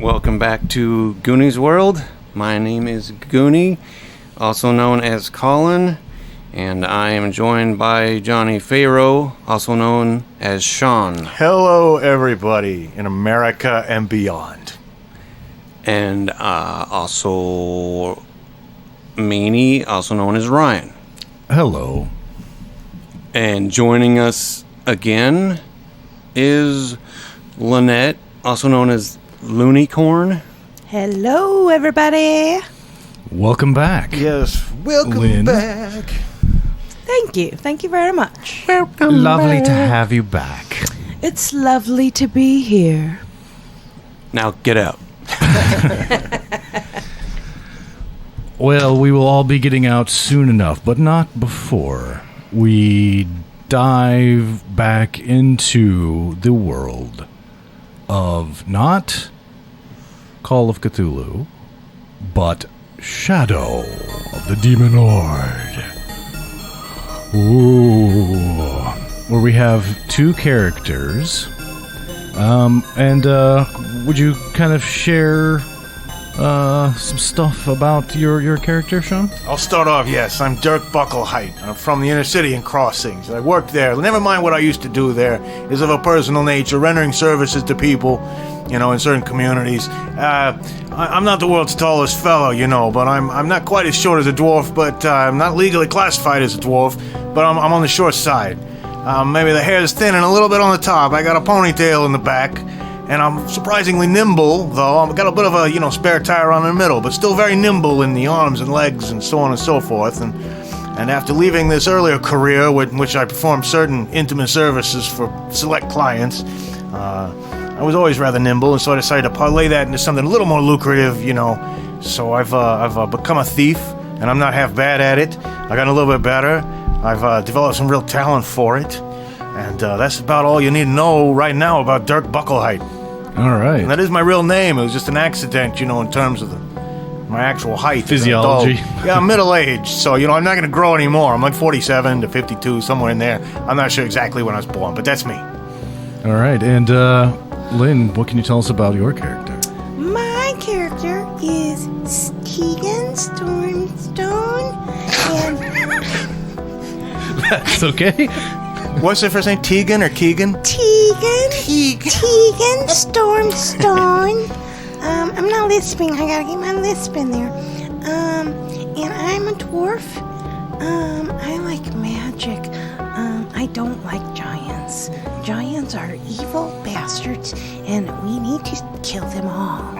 Welcome back to Goonie's World. My name is Goonie, also known as Colin, and I am joined by Johnny Pharaoh, also known as Sean. Hello, everybody in America and beyond. And also Meanie, also known as Ryan. Hello. And joining us again is Lynette, also known as Loonicorn. Hello, everybody. Welcome back. Yes, welcome Lynn. back. Thank you. Thank you very much. Lovely to have you back. It's lovely to be here. Now get out. Well, we will all be getting out soon enough, but not before we dive back into the world of not Call of Cthulhu, but Shadow of the Demon Lord. Ooh. Where we have two characters. Would you kind of share some stuff about your character, Sean? I'll start off, yes. I'm Dirk Buckleheight. I'm from the inner city in Crossings. I work there. Never mind what I used to do there. Is of a personal nature, rendering services to people, in certain communities. I'm not the world's tallest fellow, but I'm not quite as short as a dwarf, but I'm not legally classified as a dwarf, but I'm on the short side. Maybe the hair's thin and a little bit on the top. I got a ponytail in the back. And I'm surprisingly nimble, though. I've got a bit of a, spare tire on the middle, but still very nimble in the arms and legs and so on and so forth. And after leaving this earlier career, in which I performed certain intimate services for select clients, I was always rather nimble, and so I decided to parlay that into something a little more lucrative, So I've become a thief, and I'm not half bad at it. I got a little bit better. I've developed some real talent for it. And that's about all you need to know right now about Dirk Buckleheight. All right. And that is my real name. It was just an accident, in terms of my actual height. Physiology. Yeah, I'm middle-aged, so, I'm not going to grow anymore. I'm like 47 to 52, somewhere in there. I'm not sure exactly when I was born, but that's me. All right. And, Lynn, what can you tell us about your character? My character is Tegan Stormstone, and That's okay. What's the first name? Tegan or Keegan? Tegan Stormstone. I'm not lisping. I gotta get my lisp in there. And I'm a dwarf. I like magic. I don't like giants. Giants are evil bastards, and we need to kill them all.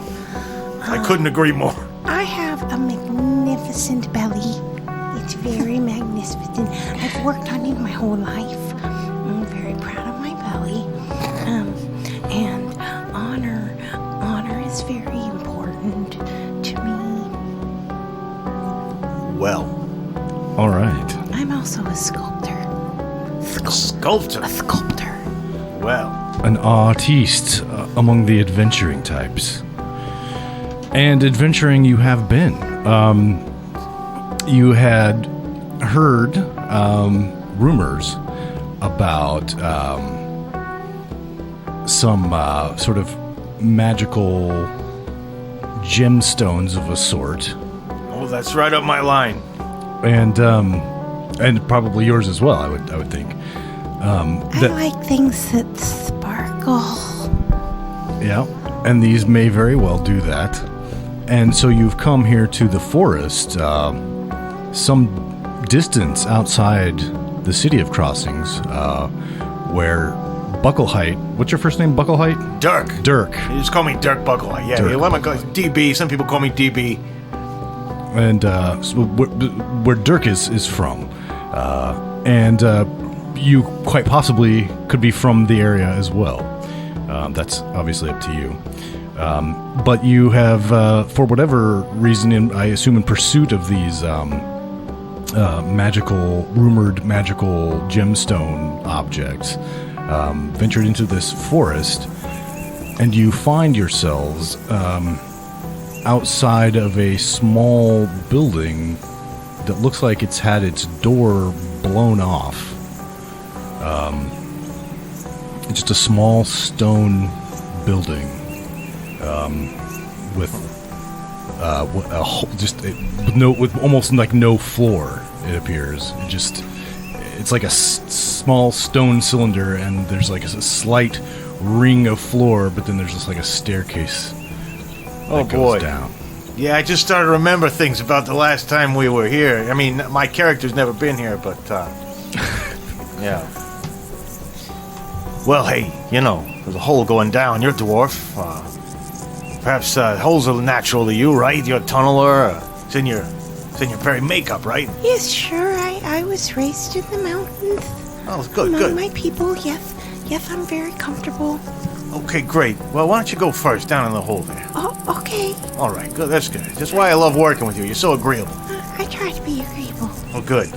I couldn't agree more. I have a magnificent belly. It's very magnificent. I've worked on it my whole life. I'm very proud of my belly. And honor is very important to me. Well. All right. I'm also a sculptor. Sculptor? A sculptor. Well. An artiste among the adventuring types. And adventuring you have been. You had heard rumors about some sort of magical gemstones of a sort. Oh, that's right up my line. And probably yours as well, I would think. I like things that sparkle. Yeah, and these may very well do that. And so you've come here to the forest, some distance outside the city of Crossings, where Buckleheight. What's your first name, Buckleheight? Dirk. You just call me Dirk Buckleheight. Yeah, Dirk. let me call DB. Some people call me DB. And so where Dirk is from. And you quite possibly could be from the area as well. That's obviously up to you. But you have, for whatever reason, I assume in pursuit of these rumored magical gemstone objects, ventured into this forest, and you find yourselves outside of a small building that looks like it's had its door blown off. It's just a small stone building. with with almost like no floor. It appears it's like a small stone cylinder, and there's like a slight ring of floor, but then there's just like a staircase that goes down. Yeah, I just started to remember things about the last time we were here. I mean, my character's never been here, but yeah. Well, hey, there's a hole going down. You're a dwarf. Perhaps holes are natural to you, right? You're a tunneler. It's in your very makeup, right? Yes, sure. I was raised in the mountains. Oh, good, among good. my people, yes. Yes, I'm very comfortable. Okay, great. Well, why don't you go first, down in the hole there? Oh, okay. All right, good. That's good. That's why I love working with you. You're so agreeable. I try to be agreeable. Oh, good.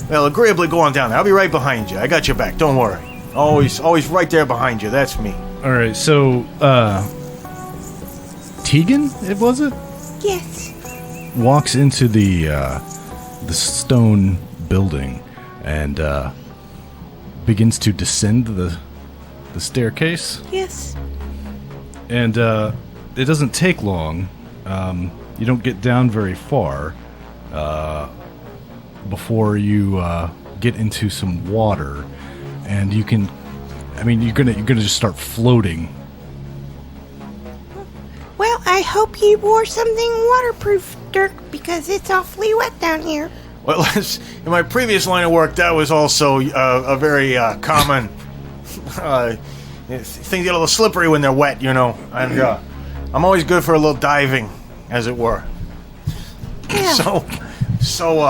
Well, agreeably go on down there. I'll be right behind you. I got your back. Don't worry. Always right there behind you. That's me. All right, so Tegan, was it? Yes. Walks into the stone building and begins to descend the staircase. Yes. And it doesn't take long. You don't get down very far before you get into some water, and you're gonna just start floating. Well, I hope you wore something waterproof, Dirk, because it's awfully wet down here. Well, in my previous line of work, that was also a very common things get a little slippery when they're wet, and I'm always good for a little diving, as it were. Yeah. So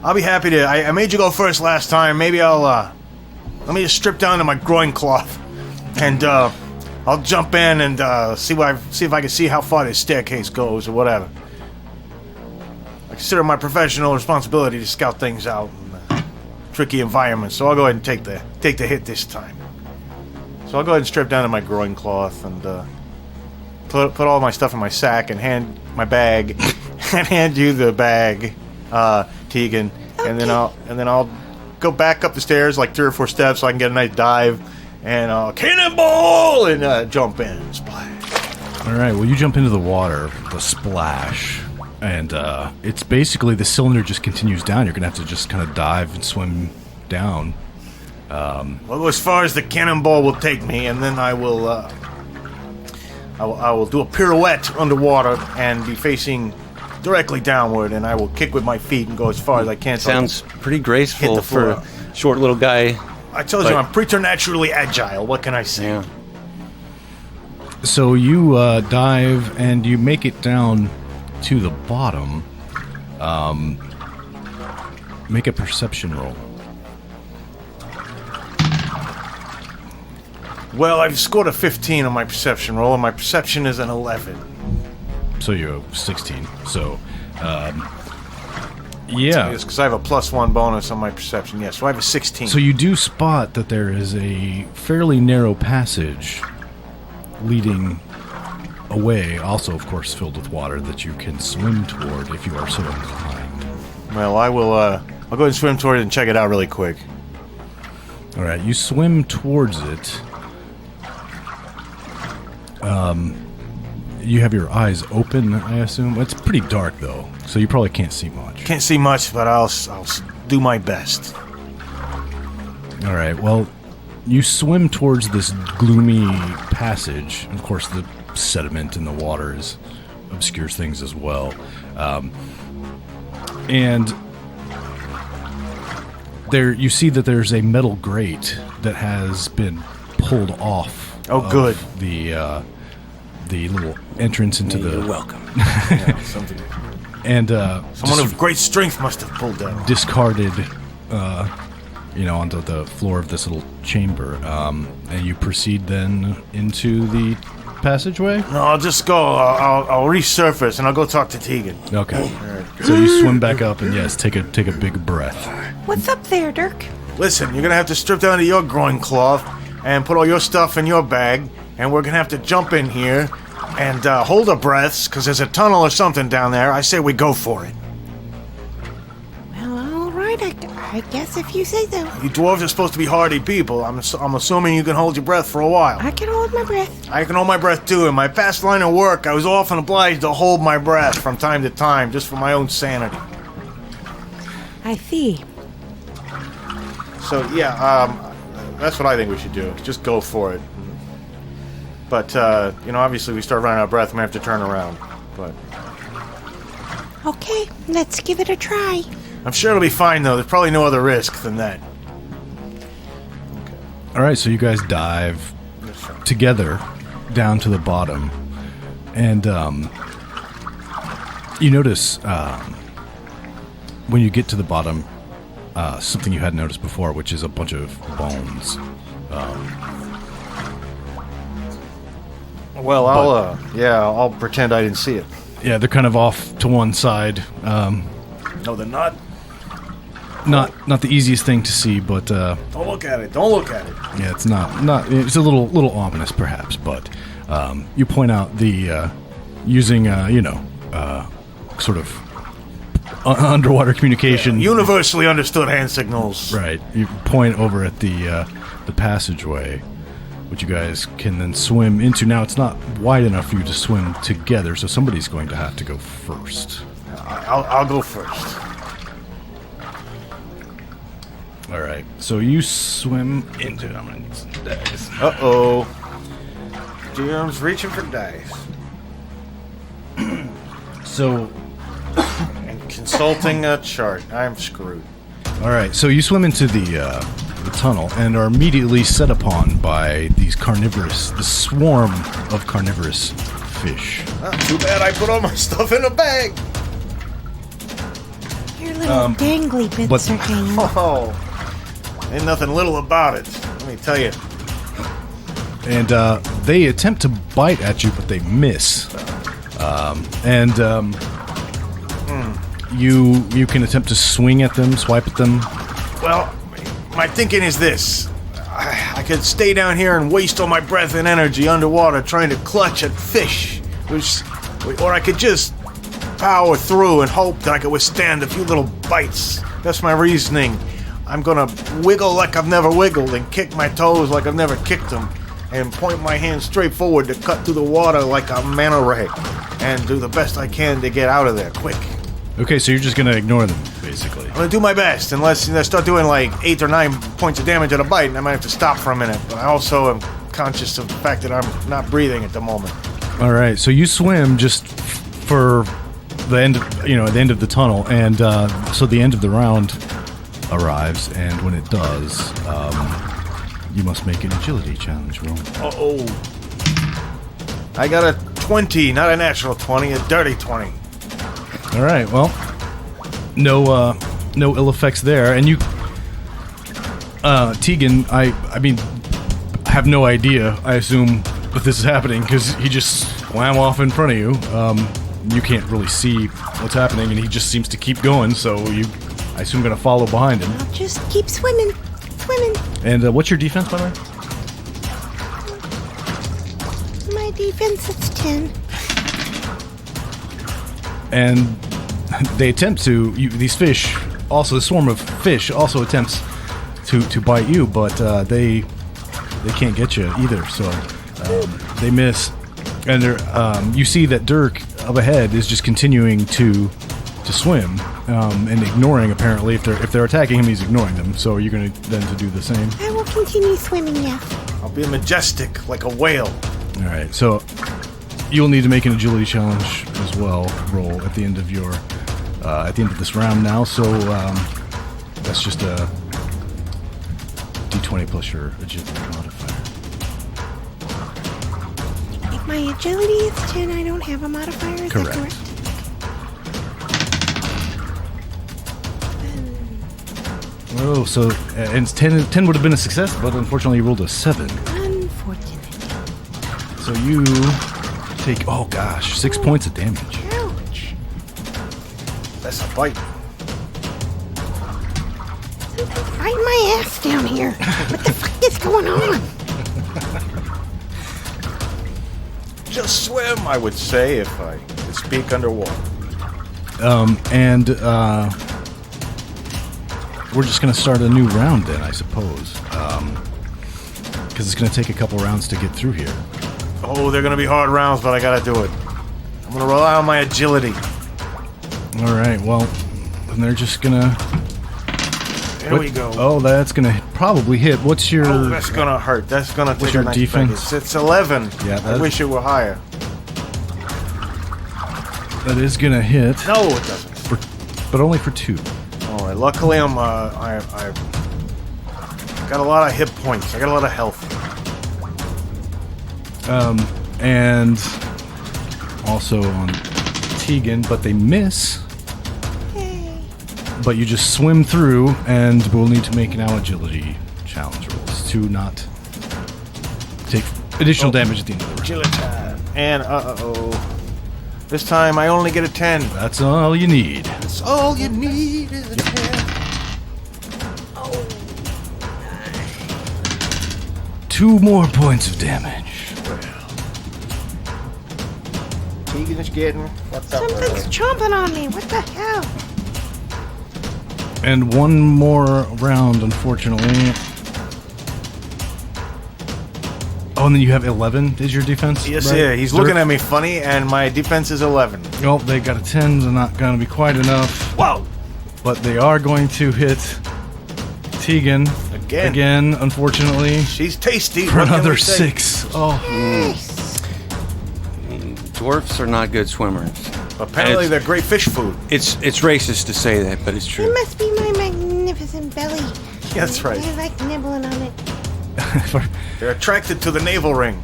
I'll be happy to. I made you go first last time. Maybe let me just strip down to my groin cloth, and I'll jump in and see if I can see how far this staircase goes or whatever. I consider my professional responsibility to scout things out in tricky environments, so I'll go ahead and take the hit this time. So I'll go ahead and strip down to my groin cloth and put all my stuff in my sack and hand you the bag, Tegan, Okay. and then I'll go back up the stairs like 3 or 4 steps so I can get a nice dive and cannonball and jump in, splash. All right, well, you jump into the water, the splash, and it's basically the cylinder just continues down. You're gonna have to just kind of dive and swim down. Well, as far as the cannonball will take me, and then I will do a pirouette underwater and be facing directly downward, and I will kick with my feet and go as far as I can. Sounds pretty graceful hit the for floor. a short little guy. I told you I'm preternaturally agile. What can I say? Yeah. So you dive and you make it down to the bottom. Make a perception roll. Well, I've scored a 15 on my perception roll, and my perception is an 11. So you have 16. So, yeah. It's because I have a +1 bonus on my perception. Yes, so I have a 16. So you do spot that there is a fairly narrow passage leading away, also, of course, filled with water that you can swim toward if you are so inclined. Well, I'll go ahead and swim toward it and check it out really quick. All right, you swim towards it. You have your eyes open, I assume. It's pretty dark, though, so you probably can't see much. Can't see much, but I'll do my best. All right, well, you swim towards this gloomy passage. Of course, the sediment in the water obscures things as well. And there, you see that there's a metal grate that has been pulled off. Oh, good. The little entrance into the. You're welcome. Yeah, something. And Someone of great strength must have pulled that. Discarded, onto the floor of this little chamber. And you proceed then into the passageway. No, I'll just go. I'll resurface and I'll go talk to Tegan. Okay. So you swim back up and yes, take a big breath. What's up there, Dirk? Listen, you're gonna have to strip down to your groin cloth and put all your stuff in your bag, and we're gonna have to jump in here and hold our breaths because there's a tunnel or something down there. I say we go for it. Well, all right. I I guess if you say so. You dwarves are supposed to be hardy people. I'm assuming you can hold your breath for a while. I can hold my breath. I can hold my breath too. In my past line of work, I was often obliged to hold my breath from time to time, just for my own sanity. I see. So yeah, that's what I think we should do. Just go for it. But obviously we start running out of breath, we have to turn around. But Okay, let's give it a try. I'm sure it'll be fine though. There's probably no other risk than that. All right, so you guys dive together down to the bottom, and you notice when you get to the bottom something you hadn't noticed before, which is a bunch of bones. Well, I'll pretend I didn't see it. Yeah, they're kind of off to one side. No, they're not. Not the easiest thing to see, but Don't look at it. Don't look at it. yeah, it's not. It's a little ominous, perhaps. But you point out the using sort of underwater communication. Universally understood hand signals. Right. You point over at the passageway, which you guys can then swim into. Now it's not wide enough for you to swim together, so somebody's going to have to go first. I'll go first. All right. So you swim into it. I'm gonna need some dice. Uh-oh. Jerem's reaching for dice. So, And consulting a chart. I'm screwed. all right. So you swim into the tunnel and are immediately set upon by the swarm of carnivorous fish. Too bad I put all my stuff in a bag. Your little dangly bits are hanging. Oh, ain't nothing little about it. Let me tell you. And they attempt to bite at you, but they miss. You can attempt to swing at them, swipe at them. Well, my thinking is this. I could stay down here and waste all my breath and energy underwater trying to clutch at fish. Or I could just power through and hope that I could withstand a few little bites. That's my reasoning. I'm gonna wiggle like I've never wiggled and kick my toes like I've never kicked them and point my hand straight forward to cut through the water like a manta ray and do the best I can to get out of there quick. Okay, so you're just gonna ignore them, basically. I'm gonna do my best unless I start doing like 8 or 9 points of damage at a bite and I might have to stop for a minute. But I also am conscious of the fact that I'm not breathing at the moment. All right, so you swim just for the end, the end of the tunnel, and so the end of the round arrives, and when it does, you must make an agility challenge roll. Uh-oh. I got a 20, not a natural 20, a dirty 20. All right, well, no ill effects there, and you, Tegan, I mean, have no idea, I assume, that this is happening, because he just swam off in front of you. You can't really see what's happening, and he just seems to keep going, so I assume, going to follow behind him. I'll just keep swimming. And what's your defense, by the way? My defense is 10. And they attempt to, these fish, also the swarm of fish also attempts to bite you, but they can't get you either, so they miss. And you see that Dirk up ahead is just continuing to swim and ignoring, apparently, if they're attacking him, he's ignoring them. So you're going to then to do the same. I will continue swimming, yes. I'll be majestic like a whale. All right, so you'll need to make an agility challenge as well. Roll at the end of your at the end of this round now. So that's just a d20 plus your agility modifier. If my agility is 10, I don't have a modifier, is Correct. that correct? Oh, so and 10 would have been a success, but unfortunately you rolled a 7. Unfortunate. So you take, oh gosh, 6 points of damage. Ouch. That's a bite. Something's biting my ass down here. What the fuck is going on? Just swim, I would say, if I could speak underwater. we're just going to start a new round then, I suppose. Because it's going to take a couple rounds to get through here. Oh, they're gonna be hard rounds, but I gotta do it. I'm gonna rely on my agility. All right, well, then they're just going to... There we go. Oh, that's going to probably hit. What's your... Oh, that's gonna hurt. That's gonna take your a nice defense? package. It's 11. Yeah, I wish it were higher. That is going to hit. No, it doesn't. But only for 2. All right. Luckily, I got a lot of hit points. I got a lot of health. And also on Tegan, but they miss. Yay. But you just swim through, and we'll need to make now agility challenge rolls to not take additional damage at the end of the round. Agility. And this time I only get a 10. That's all you need. That's all you need is a 10. 2 more points of damage. Tegan is getting what's up. Something's chomping on me. What the hell? And 1 more round, unfortunately. Oh, and then you have 11 is your defense? Yes, right? yeah. He's Dirk? looking at me funny, and my defense is 11. Oh, they got a 10. They're not going to be quite enough. Whoa! But they are going to hit Tegan. Again, unfortunately. She's tasty. For What can another we say? 6. Oh. Nice. Dwarfs are not good swimmers. Apparently, they're great fish food. It's racist to say that, but it's It true. must be my magnificent belly. Yeah, that's right. I like nibbling on it. They're attracted to the navel ring.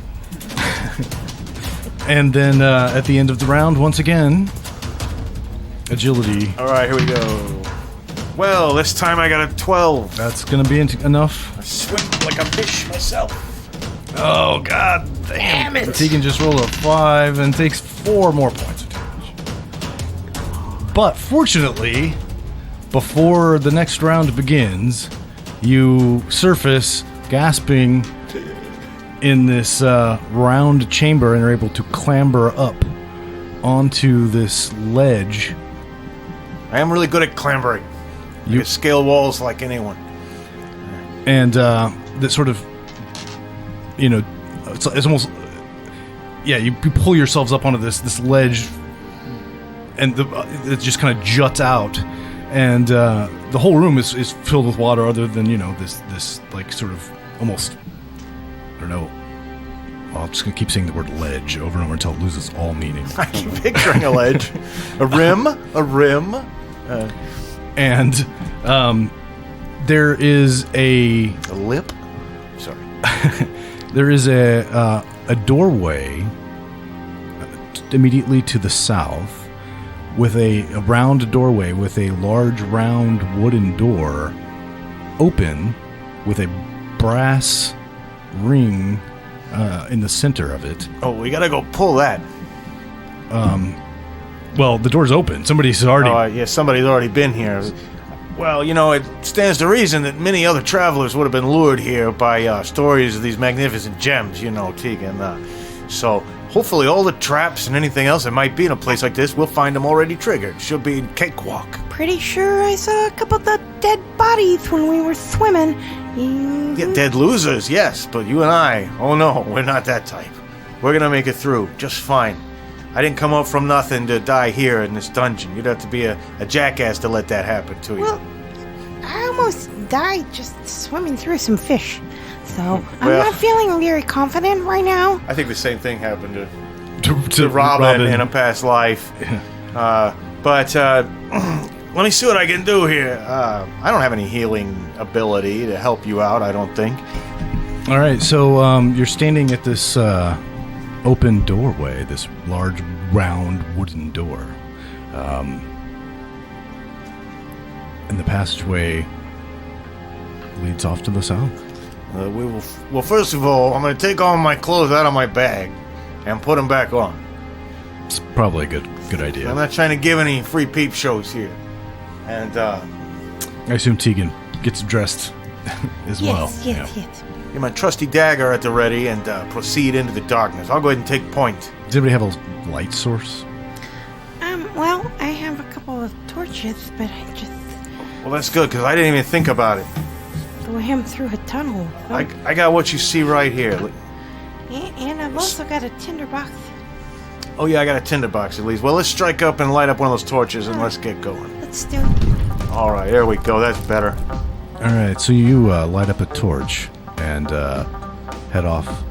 And then at the end of the round, once again, agility. All right, here we go. Well, this time I got a 12. That's going to be enough. I swim like a fish myself. Oh, God damn it. Tegan just rolled a 5 and takes 4 more points of damage. But fortunately, before the next round begins, you surface gasping in this round chamber and are able to clamber up onto this ledge. I am really good at clambering. You can scale walls like anyone. And that sort of, it's almost, you pull yourselves up onto this ledge, and it just kind of juts out, and the whole room is filled with water, other than this like sort of almost, I don't know. Well, I'm just gonna keep saying the word ledge over and over until it loses all meaning. I keep picturing a ledge, a rim. And there is a lip. Sorry. There is a doorway immediately to the south, with a round doorway with a large round wooden door, open with a brass ring in the center of it. Oh, we gotta go pull that. Well, the door's open. Somebody's already. Somebody's already been here. Well, it stands to reason that many other travelers would have been lured here by stories of these magnificent gems, Tegan. So, hopefully all the traps and anything else that might be in a place like this, we'll find them already triggered. Should be cakewalk. Pretty sure I saw a couple of the dead bodies when we were swimming. Yeah, dead losers, yes, but you and I, oh no, we're not that type. We're gonna make it through, just fine. I didn't come up from nothing to die here in this dungeon. You'd have to be a jackass to let that happen to you. Well, I almost died just swimming through some fish. So, I'm Well- not feeling very confident right now. I think the same thing happened to to Robin in a past life. But let me see what I can do here. I don't have any healing ability to help you out, I don't think. All right, so you're standing at this open doorway, this large round wooden door. And the passageway leads off to the south. Well, first of all, I'm going to take all my clothes out of my bag and put them back on. It's probably a good idea. I'm not trying to give any free peep shows here. And, I assume Tegan gets dressed as well. Yes. get my trusty dagger at the ready and proceed into the darkness. I'll go ahead and take point. Does anybody have a light source? Well, I have a couple of torches, but Well, that's good, because I didn't even think about it. Throw him through a tunnel. I got what you see right here. And I've also got a tinderbox. Oh, yeah, I got a tinderbox at least. Well, let's strike up and light up one of those torches and let's get going. Let's do it. All right, there we go. That's better. All right, so you light up a torch and head off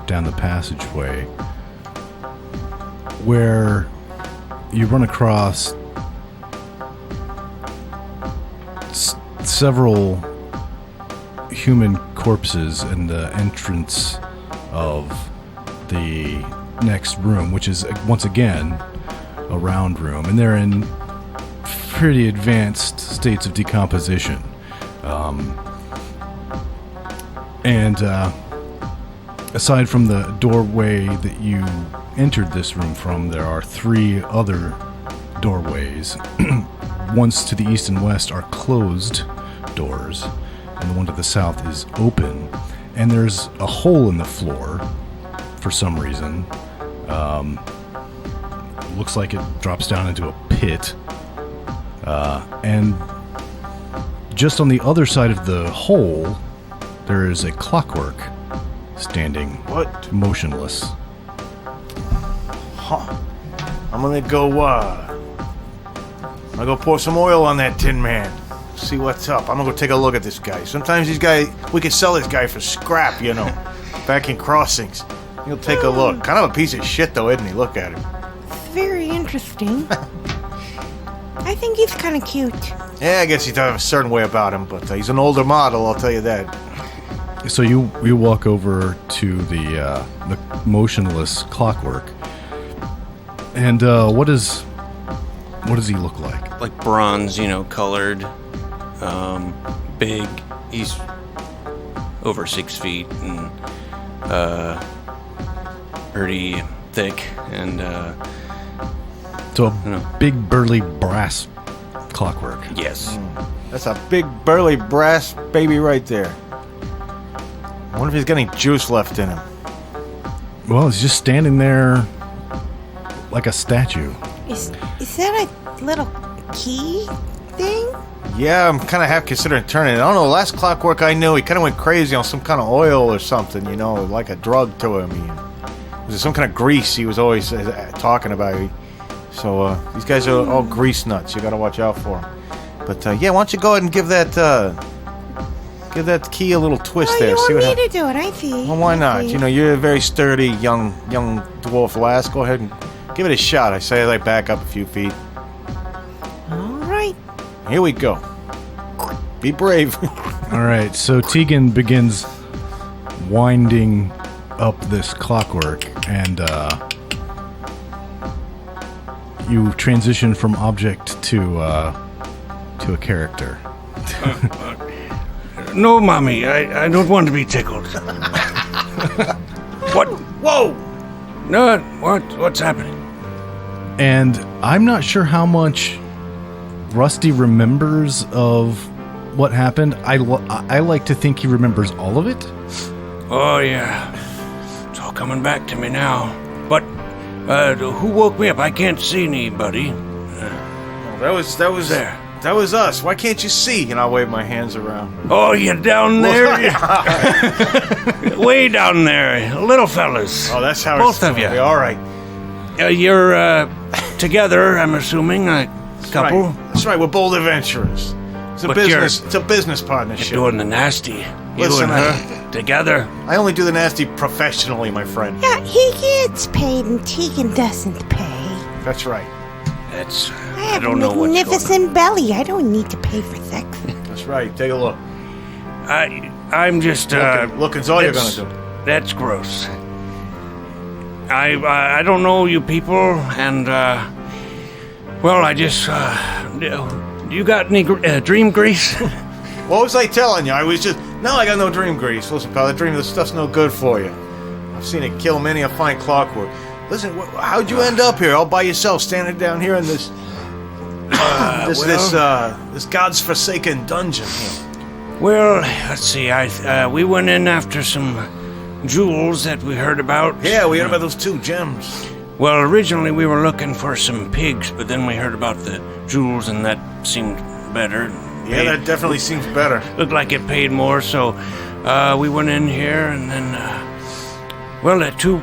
down the passageway where you run across several human corpses in the entrance of the next room, which is once again a round room, and they're in pretty advanced states of decomposition. Aside from the doorway that you entered this room from, there are 3 other doorways. Ones to the east and west are closed doors, and the one to the south is open. And there's a hole in the floor for some reason. Looks like it drops down into a pit. And just on the other side of the hole, there is a clockwork standing motionless. Huh. I'm gonna go, I'll go pour some oil on that tin man. See what's up. I'm gonna go take a look at this guy. Sometimes we could sell this guy for scrap, you know, back in Crossings. He'll take a look. Kind of a piece of shit, though, isn't he? Look at him. Very interesting. I think he's kind of cute. Yeah, I guess he does have a certain way about him, but he's an older model, I'll tell you that. So you walk over to the motionless clockwork, and what does he look like? Like bronze, colored, big. He's over 6 feet and pretty thick, and so a big burly brass clockwork. Yes. That's a big burly brass baby right there. I wonder if he's got any juice left in him. Well, he's just standing there like a statue. Is that a little key thing? Yeah, I'm kind of half considering turning it. I don't know, last Clockwork I knew, he kind of went crazy on some kind of oil or something, like a drug to him. Was it some kind of grease he was always talking about? So these guys are all grease nuts. You got to watch out for them. But yeah, why don't you go ahead and give that key a little twist there. You see want what me to do it, I see. Well, why not? You're a very sturdy young dwarf lass. Go ahead and give it a shot. I say as I back up a few feet. All right. Here we go. Be brave. All right, so Tegan begins winding up this clockwork, and you transition from object to a character. No, Mommy, I don't want to be tickled. What? Whoa! No, what's happening? And I'm not sure how much Rusty remembers of what happened. I like to think he remembers all of it. Oh, yeah. It's all coming back to me now. But, who woke me up? I can't see anybody. That was There. That was us. Why can't you see? And I'll wave my hands around. Oh, you're down there? Way down there. Little fellas. Oh, that's how Both of you. All right. You're, together, I'm assuming, a couple? Right. That's right. We're bold adventurers. It's a business partnership. You're doing the nasty. You Listen, and her, together. I only do the nasty professionally, my friend. Yeah, he gets paid and Tegan doesn't pay. That's right. I don't know what's going on. Magnificent belly. I don't need to pay for sex. That's right. Take a look. I'm just, Looking's all you're gonna do. That's gross. I don't know you people, and, well, I just, you got any dream grease? What was I telling you? I got no dream grease. Listen, pal, this stuff's no good for you. I've seen it kill many a fine clockwork. Listen, how'd you end up here all by yourself, standing down here in this this god's forsaken dungeon here? Well, let's see. We went in after some jewels that we heard about. Yeah, we heard about those 2 gems. Well, originally we were looking for some pigs, but then we heard about the jewels, and that seemed better. Yeah, that definitely seems better. Looked like it paid more, so we went in here, and then, well, the two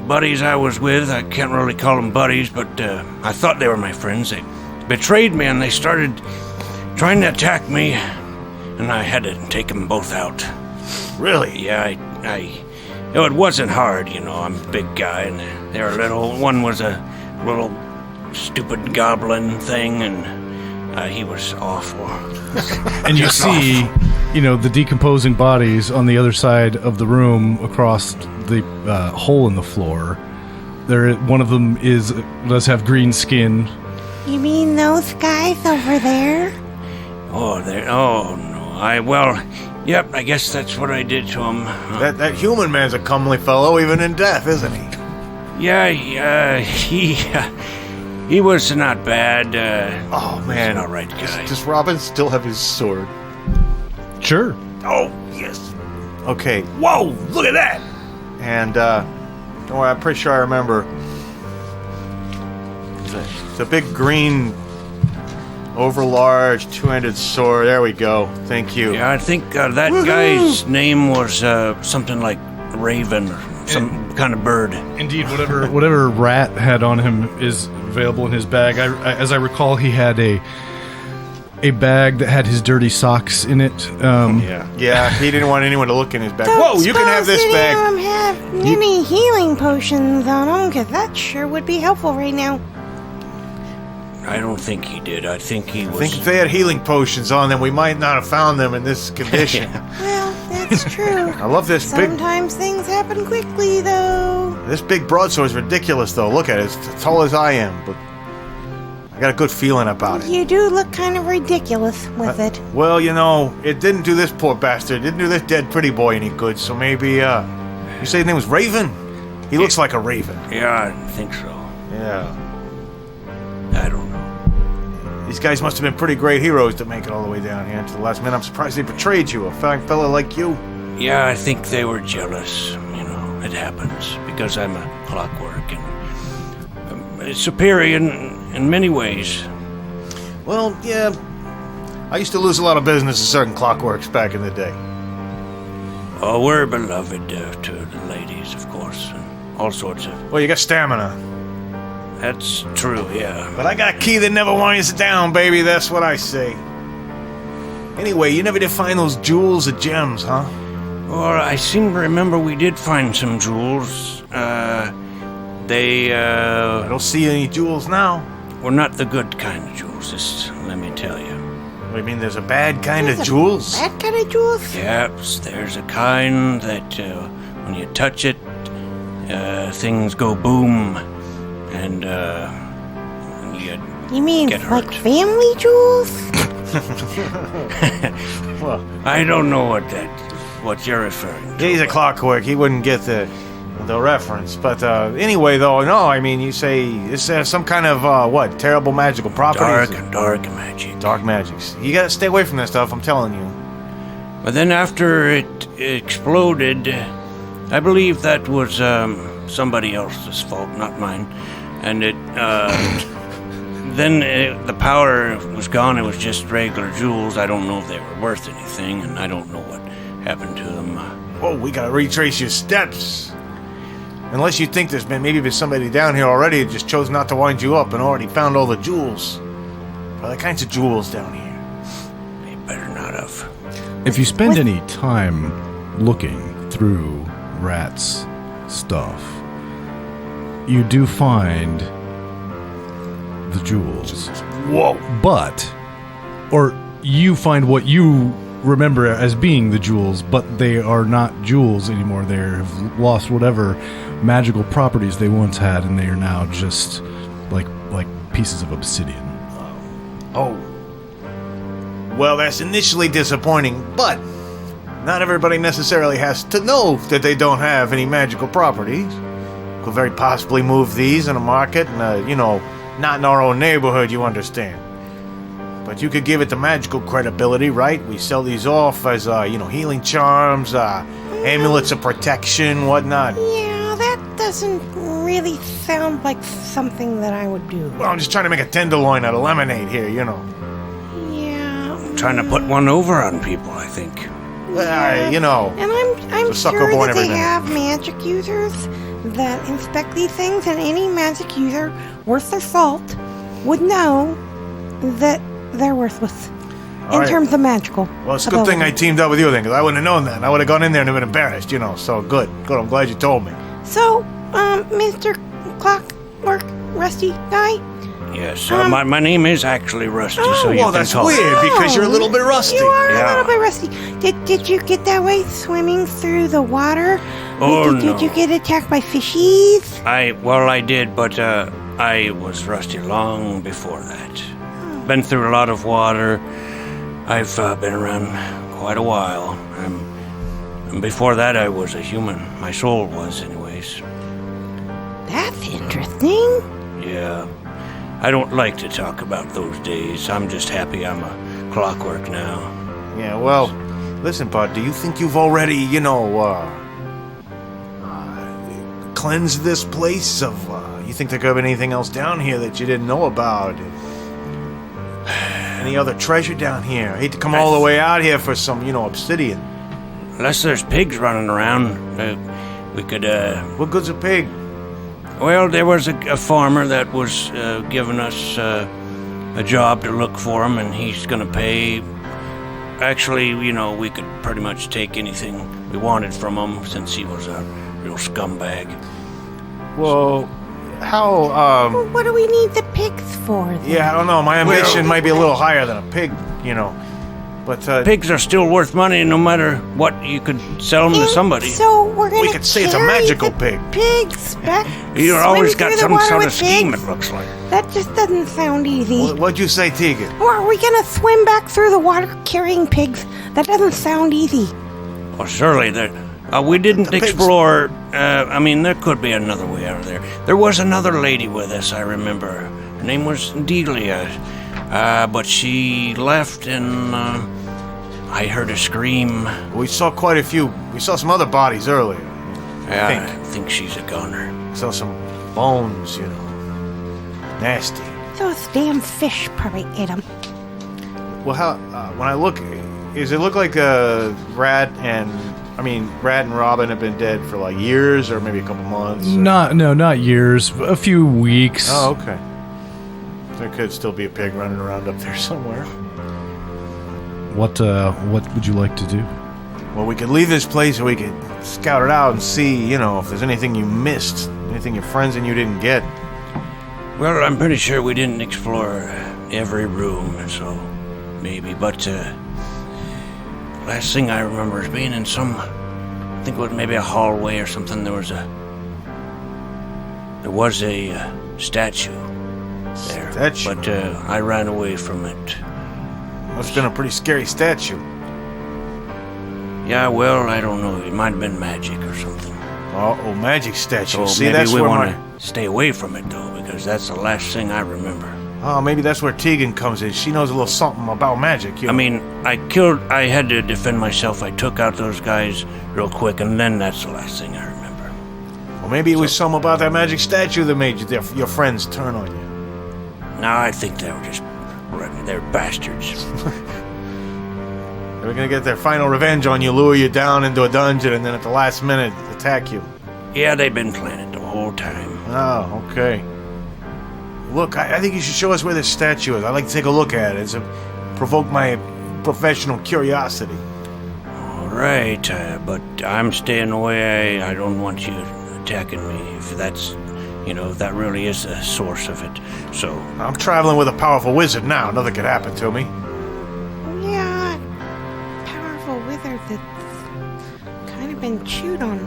buddies I was with, I can't really call them buddies, but I thought they were my friends. They betrayed me, and they started trying to attack me, and I had to take them both out. Really? Yeah, it wasn't hard, I'm a big guy, and they were little. One was a little stupid goblin thing, and he was awful. And you see, the decomposing bodies on the other side of the room across the hole in the floor. One of them does have green skin. You mean those guys over there? Oh, no. Yep, I guess that's what I did to him. That human man's a comely fellow, even in death, isn't he? Yeah, he was not bad. Oh, man. He's an alright guy. Does Robin still have his sword? Sure. Oh, yes. Okay. Whoa, look at that! And, don't worry, I'm pretty sure I remember. It's a big green, overlarge, two-handed sword. There we go. Thank you. Yeah, I think that guy's name was something like Raven or some kind of bird. Indeed, whatever rat had on him is available in his bag. As I recall, he had a bag that had his dirty socks in it. Yeah, he didn't want anyone to look in his bag. Whoa, you can have this bag. Don't have any healing potions on them, because that sure would be helpful right now. I don't think he did. I think he was... I think if they had healing potions on them, we might not have found them in this condition. Well, that's true. I love this Sometimes things happen quickly, though. This big broadsword is ridiculous, though. Look at it. It's as tall as I am, but I got a good feeling about it. You do look kind of ridiculous with it. Well, it didn't do this poor bastard. It didn't do this dead pretty boy any good, so maybe, you say his name was Raven? He looks like a raven. Yeah, I think so. Yeah. I don't know. These guys must have been pretty great heroes to make it all the way down here to the last minute. I'm surprised they betrayed you, a fine fella like you. Yeah, I think they were jealous. It happens because I'm a Clockwork and superior in many ways. Well, yeah. I used to lose a lot of business to certain Clockworks back in the day. Oh, we're beloved to the ladies, of course, and all sorts of... Well, you got stamina. That's true, yeah. But I got a key that never winds down, baby. That's what I say. Anyway, you never did find those jewels or gems, huh? Well, I seem to remember we did find some jewels. I don't see any jewels now. were not the good kind of jewels, just let me tell you. What do you mean, there's a bad kind of jewels? Bad kind of jewels? Yep, there's a kind that when you touch it, things go boom, and You mean get like hurt. family jewels? Well, I don't know what you're referring to. he's a Clockwork. He wouldn't get the reference. But anyway, though, no, I mean, you say it's some kind of, terrible magical properties? Dark magic. Dark magics. You gotta stay away from that stuff, I'm telling you. But then after it exploded, I believe that was somebody else's fault, not mine. And then the power was gone. It was just regular jewels. I don't know if they were worth anything, and I don't know what happened to them. Whoa, we gotta retrace your steps. Unless you think there's maybe somebody down here already who just chose not to wind you up and already found all the jewels. Other kinds of jewels down here. They better not have. If you spend any time looking through Rat's stuff, you do find the jewels. Whoa. Or you find what you remember as being the jewels, but they are not jewels anymore. They have lost whatever magical properties they once had, and they are now just like pieces of obsidian. Oh. Well, that's initially disappointing, but not everybody necessarily has to know that they don't have any magical properties. Could very possibly move these in a market and, not in our own neighborhood, you understand. But you could give it the magical credibility, right? We sell these off as, healing charms, amulets of protection, whatnot. Yeah, that doesn't really sound like something that I would do. Well, I'm just trying to make a tenderloin out of lemonade here, trying to put one over on people, I think. You know. And I'm The sucker sure born that they every minute. have magic users that inspect these things, and any magic user worth their salt would know that they're worthless All in right. terms of magical. Well, it's a good thing I ability. teamed up with you then, because I wouldn't have known that. I would have gone in there and been embarrassed, you know. So good. I'm glad you told me. So, Mr. Clockwork, Rusty guy. Yes, my name is actually Rusty, so you Well, can that's call me. weird because you're a little bit rusty. You are Yeah. a little bit rusty. Did you get that way swimming through the water? Oh, Did you no. get attacked by fishies? I did, but I was rusty long before that. Been through a lot of water. I've been around quite a while. And before that, I was a human. My soul was, anyways. That's interesting. Yeah. I don't like to talk about those days. I'm just happy I'm a Clockwork now. Yeah, well, listen, bud, do you think you've already, cleansed this place of, you think there could have been anything else down here that you didn't know about? Any other treasure down here? I hate to come all the way out here for some, obsidian. Unless there's pigs running around, we could, What good's a pig? Well, there was a farmer that was giving us a job to look for him, and he's going to pay. Actually, we could pretty much take anything we wanted from him since he was a real scumbag. Well, how, Well, what do we need the pigs for? Then? yeah, I don't know. My ambition might be a little higher than a pig, But, Pigs are still worth money no matter what. You could sell them to somebody. So we're gonna. We could say it's a carry magical the pig. Pigs back. You swim always got through the some water sort of with scheme, pigs? it looks like. That just doesn't sound easy. What'd you say, Tegan? Or are we gonna swim back through the water carrying pigs? That doesn't sound easy. Well, surely there. We didn't The pigs. explore. There could be another way out of there. There was another lady with us, I remember. Her name was Delia. But she left and I heard a scream. We saw quite a few. We saw some other bodies earlier. I think she's a goner. Saw some bones, Nasty. Those damn fish probably ate them. Well, how? When I look, does it look like Rat and Robin have been dead for like years or maybe a couple months? Not years. A few weeks. Oh, okay. There could still be a pig running around up there somewhere. What would you like to do? Well, we could leave this place and we could scout it out and see, if there's anything you missed, anything your friends and you didn't get. Well, I'm pretty sure we didn't explore every room, so maybe. But last thing I remember is being in some. I think it was maybe a hallway or something. There was a statue there. Statue? But I ran away from it. Must have been a pretty scary statue. Yeah, well, I don't know. It might have been magic or something. Oh, magic statue. So See, maybe that's we where want to stay away from it, though, because that's the last thing I remember. Oh, maybe that's where Tegan comes in. She knows a little something about magic. I had to defend myself. I took out those guys real quick, and then that's the last thing I remember. Well, maybe it was something about that magic statue that made your friends turn on you. No, I think they were just... They're bastards. They're gonna get their final revenge on you, lure you down into a dungeon, and then at the last minute attack you. Yeah, they've been planning the whole time. Oh, okay. Look, I think you should show us where this statue is. I'd like to take a look at it. It's provoke my professional curiosity. All right, but I'm staying away. I don't want you attacking me if that's... if that really is the source of it. So... I'm traveling with a powerful wizard now. Nothing could happen to me. Yeah, powerful wizard that's kind of been chewed on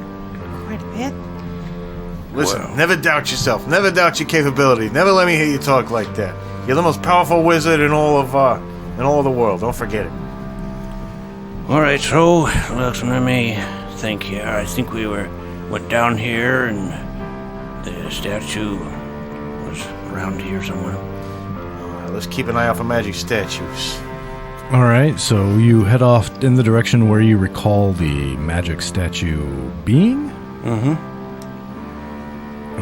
quite a bit. Listen, Well. never doubt yourself. Never doubt your capability. Never let me hear you talk like that. You're the most powerful wizard in all of the world. Don't forget it. All right, so let me think here. I think we went down here, and the statue was around here somewhere. Let's keep an eye out for magic statues. All right, so you head off in the direction where you recall the magic statue being? Mm-hmm.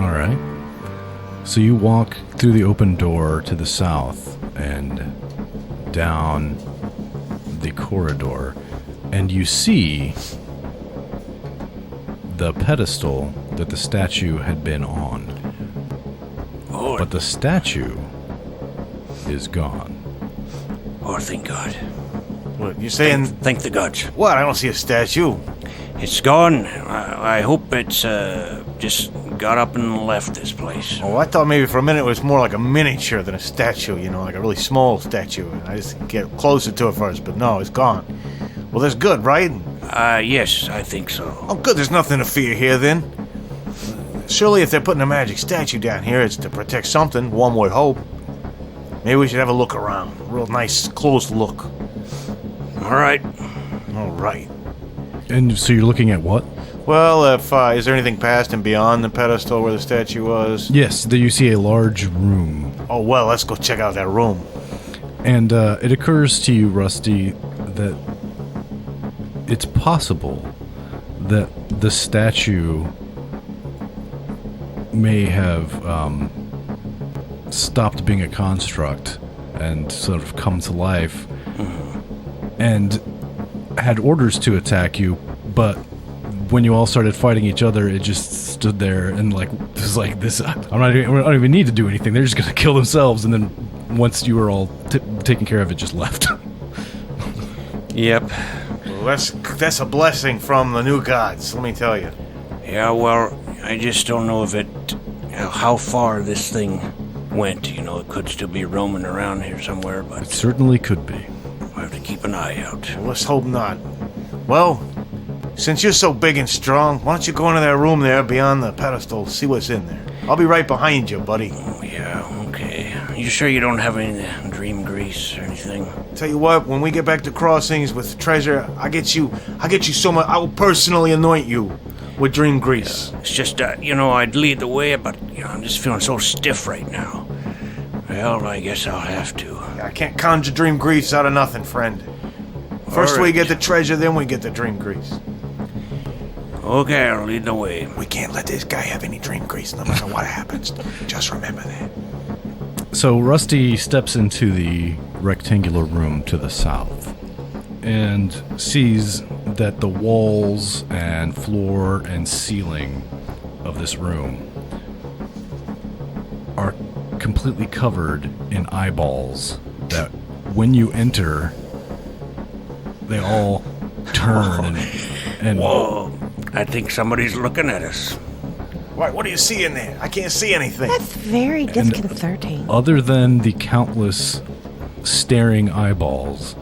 All right. So you walk through the open door to the south and down the corridor, and you see the pedestal that the statue had been on. Oh, But the statue is gone. oh, thank God. What, you saying... Thank the gods. What? I don't see a statue. It's gone. I hope it's just got up and left this place. Oh, I thought maybe for a minute it was more like a miniature than a statue, you know, like a really small statue. And I just get closer to it first, but no, it's gone. Well, that's good, right? Yes, I think so. Oh, good, there's nothing to fear here then. Surely if they're putting a magic statue down here, it's to protect something, one would hope. Maybe we should have a look around. A real nice, close look. All right. All right. And so you're looking at what? Well, if is there anything past and beyond the pedestal where the statue was? Yes, there you see a large room. Oh, well, let's go check out that room. And it occurs to you, Rusty, that it's possible that the statue may have stopped being a construct and sort of come to life and had orders to attack you, but when you all started fighting each other, it just stood there and I don't even need to do anything. They're just gonna kill themselves, and then once you were all taken care of, it just left. Yep. Well, that's a blessing from the new gods, let me tell you. Yeah, well, I just don't know if how far this thing went. You know, it could still be roaming around here somewhere, It but certainly could be. I have to keep an eye out. Well, let's hope not. Well, since you're so big and strong, why don't you go into that room there beyond the pedestal, see what's in there. I'll be right behind you, buddy. Oh, yeah, okay. You sure you don't have any dream grease or anything? Tell you what, when we get back to Crossings with treasure, I'll get you so much, I will personally anoint you with dream grease. It's just, I'd lead the way, but, I'm just feeling so stiff right now. Well, I guess I'll have to. I can't conjure dream grease out of nothing, friend. First All right. we get the treasure, then we get the dream grease. Okay, I'll lead the way. We can't let this guy have any dream grease no matter what happens. Just remember that. So Rusty steps into the rectangular room to the south and sees that the walls and floor and ceiling of this room are completely covered in eyeballs that when you enter, they all turn and Whoa, I think somebody's looking at us. What do you see in there? I can't see anything. That's very disconcerting. other than the countless staring eyeballs,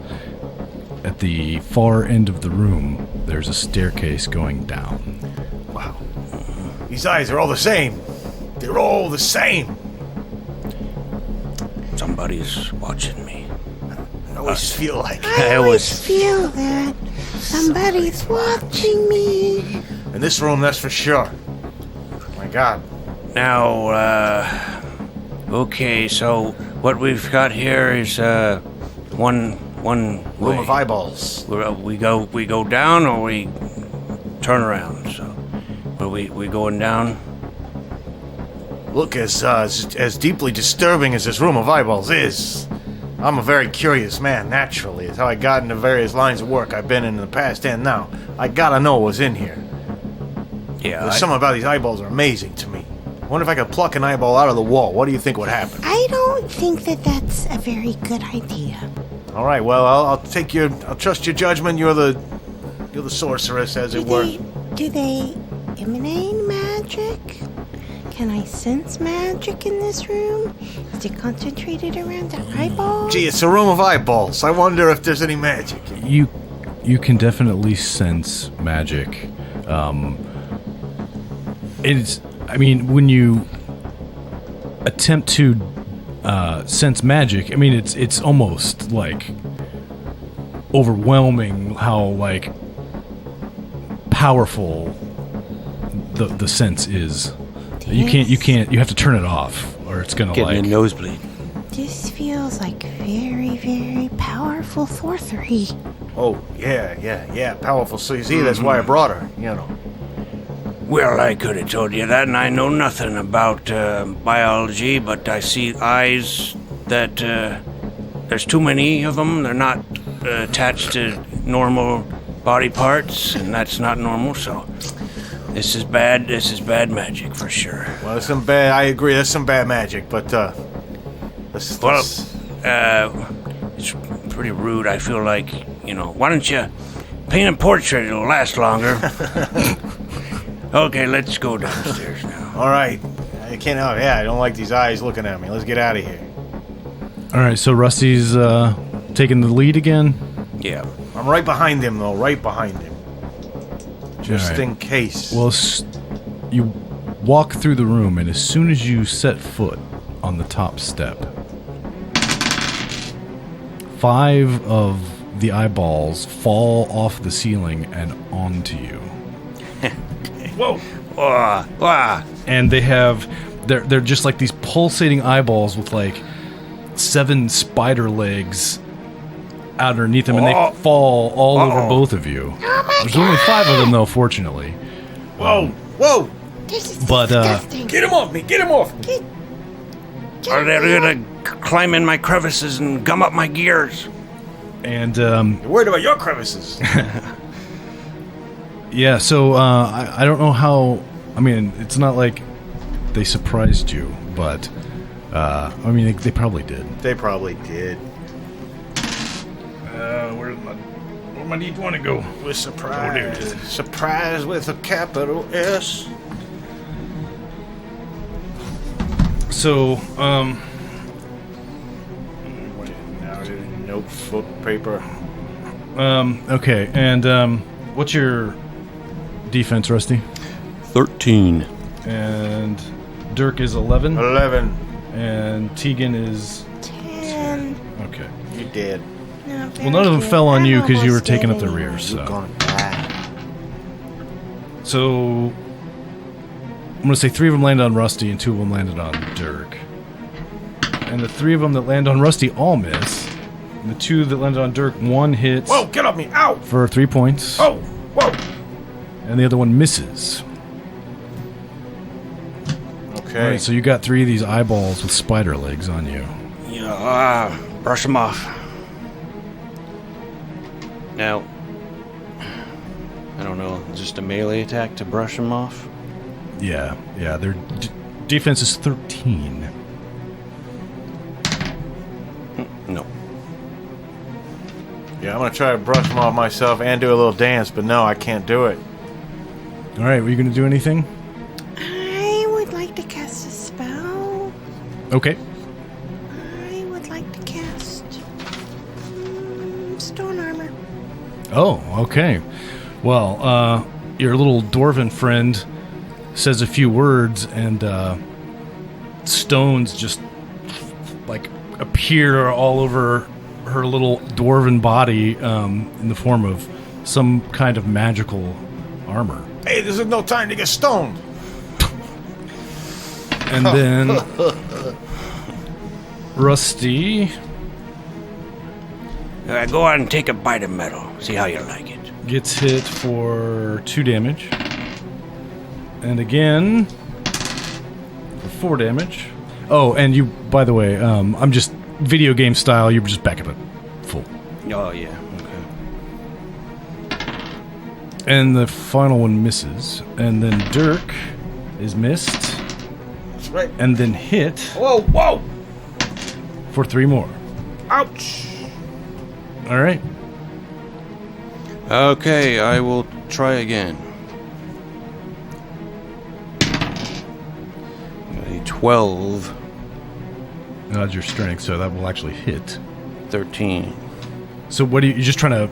at the far end of the room, there's a staircase going down. Wow. These eyes are all the same. They're all the same. Somebody's watching me. I always feel like. I always feel that somebody's watching me. In this room, that's for sure. My God. Now, okay, so what we've got here is, one Room way. of eyeballs. We go down or we turn around, so. Are we going down? Look, as deeply disturbing as this room of eyeballs is, I'm a very curious man, naturally. It's how I got into various lines of work I've been in the past and now. I gotta know what's in here. Yeah, There's something about these eyeballs are amazing to me. I wonder if I could pluck an eyeball out of the wall. What do you think would happen? I don't think that that's a very good idea. All right, well, I'll trust your judgment. You're the sorceress, as it were. Do they emanate magic? Can I sense magic in this room? Is it concentrated around the eyeball? Gee, it's a room of eyeballs. I wonder if there's any magic. You can definitely sense magic. When you attempt to sense magic, it's almost like overwhelming how like powerful the sense is. You have to turn it off or it's gonna Getting a nosebleed. This feels like very, very powerful sorcery. Oh, yeah, powerful. So you see, that's why I brought her, Well, I could have told you that, and I know nothing about biology, but I see eyes that there's too many of them. They're not attached to normal body parts, and that's not normal, so this is bad. This is bad magic for sure. Well, I agree, that's some bad magic, but, it's pretty rude. I feel like, why don't you paint a portrait? It'll last longer. Okay, let's go downstairs now. all right. I can't, I don't like these eyes looking at me. Let's get out of here. All right, so Rusty's taking the lead again. Yeah. I'm right behind him, though, right behind him. Just All right. in case. Well, you walk through the room, and as soon as you set foot on the top step, 5 of the eyeballs fall off the ceiling and onto you. Whoa. And they're just like these pulsating eyeballs with like 7 spider legs underneath them, and they fall all over both of you. There's only 5 of them, though, fortunately. Whoa! This is But, disgusting. Get him off me! Get him off! Are they gonna climb in my crevices and gum up my gears? And You're worried about your crevices. yeah, so I don't know how. I mean, it's not like they surprised you, but I mean, they probably did. They probably did. Where's my D20 go? We're surprised. Surprised with a capital S. So, Now notebook paper. okay, and what's your defense, Rusty? 13. And Dirk is 11, 11. and Tegan is 10. okay. You dead. Not Well, none of them very fell on good. you I'm because you were almost taking up the dead rear. anyway. You're So, gonna die. so I'm gonna say 3 of them landed on Rusty, and 2 of them landed on Dirk. And the 3 of them that land on Rusty all miss. And the 2 that landed on Dirk, 1 hits Whoa, get off me! Ow! for 3 points, Oh! Whoa! and the other one misses. Okay. All right, so you got 3 of these eyeballs with spider legs on you. Yeah, brush them off. Now, I don't know, just a melee attack to brush them off? Yeah, their defense is 13. No. Yeah, I'm gonna try to brush them off myself and do a little dance, but no, I can't do it. All right, were you going to do anything? I would like to cast a spell. Okay. I would like to cast stone armor. Oh, okay. Well, your little dwarven friend says a few words, and stones just like appear all over her little dwarven body in the form of some kind of magical armor. Hey, this is no time to get stoned. And then Rusty Go on and take a bite of metal. See how you like it. gets hit for 2 damage. And again for 4 damage. Oh, and you, by the way, I'm just video game style, you're just back up at full. Oh, yeah. Okay. And the final one misses. And then Dirk is missed. That's right. And then hit Whoa! for 3 more. Ouch! All right. Okay, I will try again. A 12, That's your strength, so that will actually hit. 13. So what are you just trying to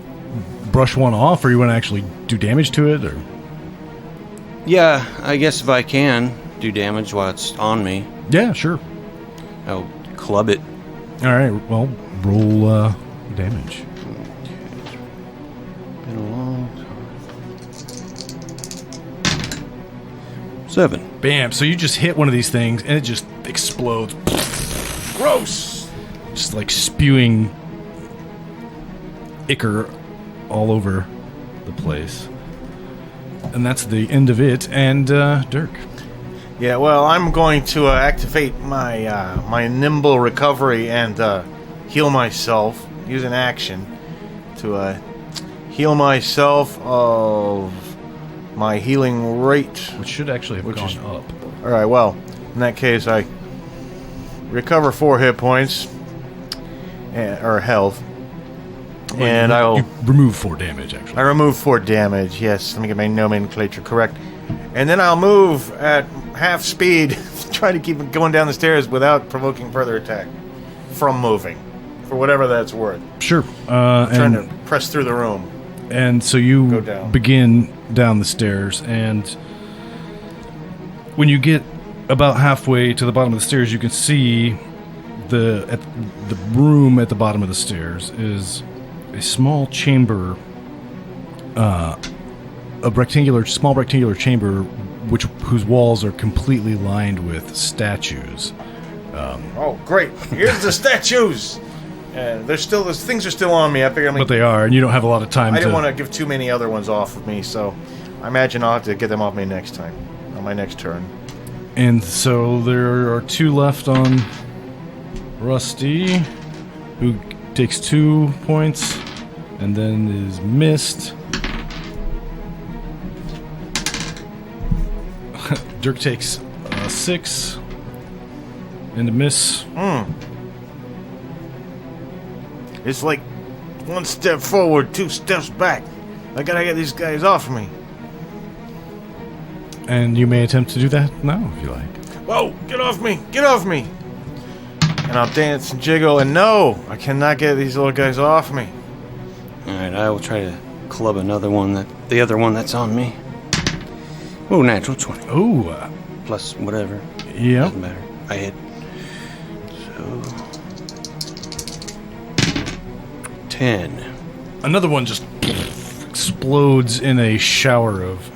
brush one off, or you want to actually do damage to it, or? Yeah, I guess if I can do damage while it's on me, Yeah, sure. I'll club it. All right. Well, roll damage. Been a long time. 7. Bam. So you just hit one of these things, and it just explodes. Gross! Just like spewing ichor all over the place. And that's the end of it. And Dirk. Yeah, well, I'm going to activate my my nimble recovery and heal myself, use an action. to heal myself of my healing rate. Which should actually have gone up. Alright, well, in that case, I recover 4 hit points, or health, and I will... You remove 4 damage, actually. I remove 4 damage, yes, let me get my nomenclature correct. And then I'll move at half speed, try to keep it going down the stairs without provoking further attack from moving, for whatever that's worth. Sure. Trying to press through the room. And so you Go down. begin down the stairs, and when you get about halfway to the bottom of the stairs, you can see the room at the bottom of the stairs is a small chamber, a small rectangular chamber, whose walls are completely lined with statues. Oh, great! Here's the statues. Those things are still on me. I figure, But they are, and you don't have a lot of time. I didn't want to give too many other ones off of me, so I imagine I'll have to get them off me next time, on my next turn. And so there are 2 left on Rusty, who takes 2 points, and then is missed. Dirk takes 6, and a miss. It's like 1 step forward, 2 steps back. I gotta get these guys off me. And you may attempt to do that now, if you like. Whoa! Get off me! Get off me! And I'll dance and jiggle, and no! I cannot get these little guys off me. Alright, I will try to club the other one that's on me. Ooh, natural 20. Ooh. Plus whatever. Yep. Doesn't matter. I hit. So... 10. Another one just explodes in a shower of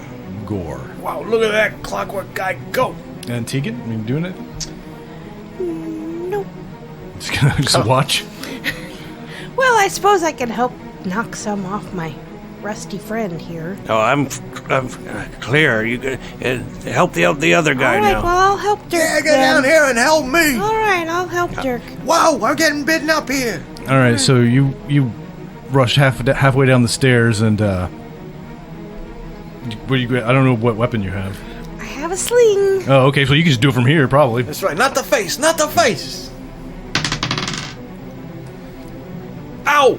gore. Wow, look at that Clockwork guy go! And Tegan, are you doing it? Nope. Just gonna just watch? Well, I suppose I can help knock some off my rusty friend here. Oh, I'm clear. You could help the other guy All right, now. well, I'll help Dirk. Yeah, get then. down here and help me! All right, I'll help Dirk. Whoa, I'm getting bitten up here! All right, so you rush halfway down the stairs, and I don't know what weapon you have. I have a sling. Oh, okay, so you can just do it from here, probably. That's right, not the face, not the face! Ow!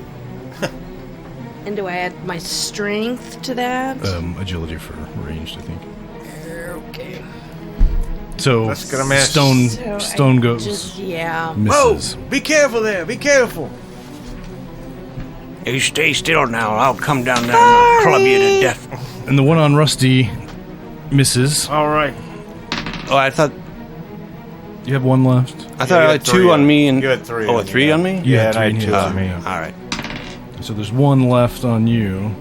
And do I add my strength to that? Agility for ranged, I think. Okay. So That's gonna miss. Stone goes Yeah. misses. Whoa! Be careful there, be careful! You stay still now. I'll come down there and club you to death. And the one on Rusty misses. Alright. Oh, I thought You have 1 left. I had 2 on me and... You had 3 Oh, on a 3 you. on me? Yeah, and I had 3 2 on on me. Alright. So there's 1 left on you.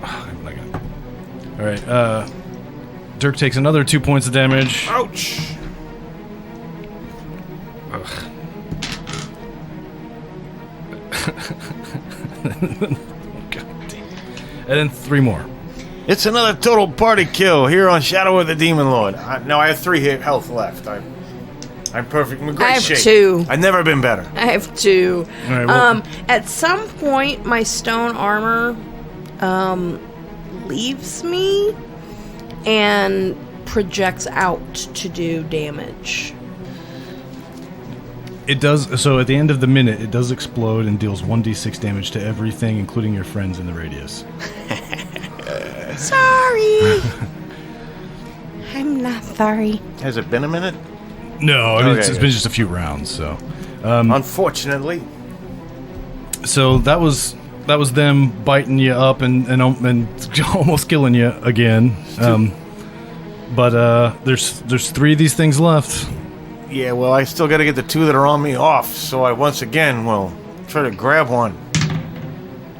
I'm not gonna... All right. Dirk takes another 2 points of damage. Ouch! And then 3 more. It's another total party kill here on Shadow of the Demon Lord. I have 3 hit health left. I'm perfect. I'm in great I have shape. 2. I've never been better. I have 2. All right, well, At some point, my stone armor leaves me and projects out to do damage. it does. So at the end of the minute, it does explode and deals 1d6 damage to everything, including your friends in the radius. Sorry. I'm not sorry. Has it been a minute? No, I mean, Okay, it's good. been just a few rounds. So, Unfortunately. so that was them biting you up and almost killing you again. But there's 3 of these things left. Yeah, well, I still got to get the 2 that are on me off, so I once again will try to grab one.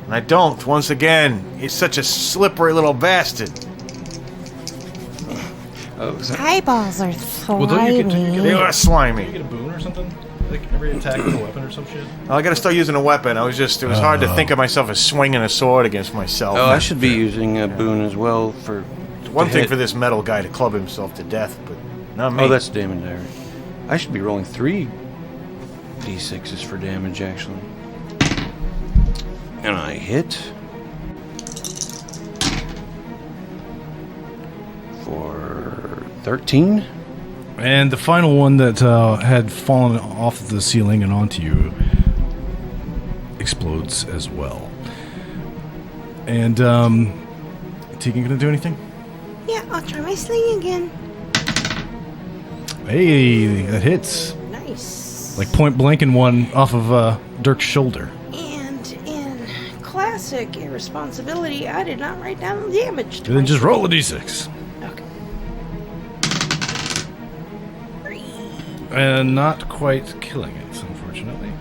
And I don't, once again. He's such a slippery little bastard. Eyeballs are Well, don't you slimy. get They are you slimy. get a boon or something? Like every attack with a weapon or some shit? Well, I got to start using a weapon. It was hard to think of myself as swinging a sword against myself. Oh, I should be using a boon as well for... One to thing hit. for this metal guy to club himself to death, but not me. Oh, that's damage there. I should be rolling 3 d6s for damage, actually. And I hit for 13. And the final one that had fallen off the ceiling and onto you explodes as well. And, Tegan gonna do anything? Yeah, I'll try my sling again. Hey, that hits. Nice. Like point blank in one off of Dirk's shoulder. And in classic irresponsibility, I did not write down the damage. And then just roll a d6. Okay. And not quite killing it, unfortunately.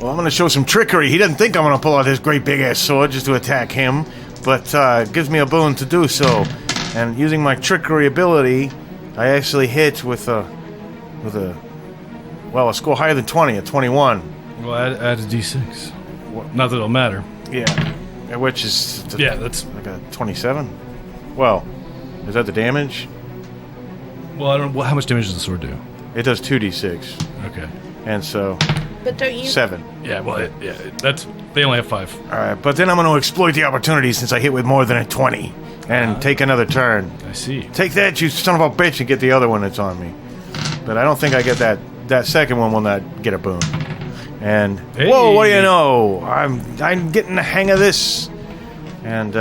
Well, I'm going to show some trickery. He doesn't think I'm going to pull out his great big-ass sword just to attack him, but gives me a boon to do so. And using my trickery ability, I actually hit with a score higher than 20, a 21. Well, add a d6. Not that it'll matter. Yeah. Which is... Yeah, that's... like a 27? Well, is that the damage? Well, I don't know. How much damage does the sword do? It does 2d6. Okay. And so... But don't you... 7. Yeah, well, that's... They only have 5. Alright, but then I'm going to exploit the opportunity since I hit with more than a 20. And take another turn. I see. Take that, you son of a bitch, and get the other one that's on me. But I don't think I get that. That second one will not get a boon. And Hey. whoa, what do you know? I'm getting the hang of this. And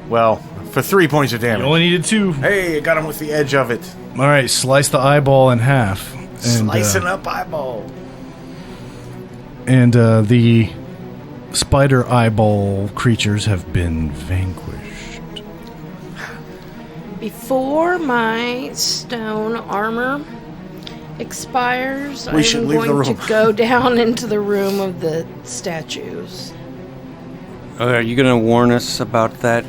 well, for 3 points of You damage. only needed 2. Hey, I got him with the edge of it. All right, slice the eyeball in half. And, Slicing up eyeball. And the spider eyeball creatures have been vanquished. Before my stone armor expires, We should I'm leave the going room. to go down into the room of the statues. Are you going to warn us about that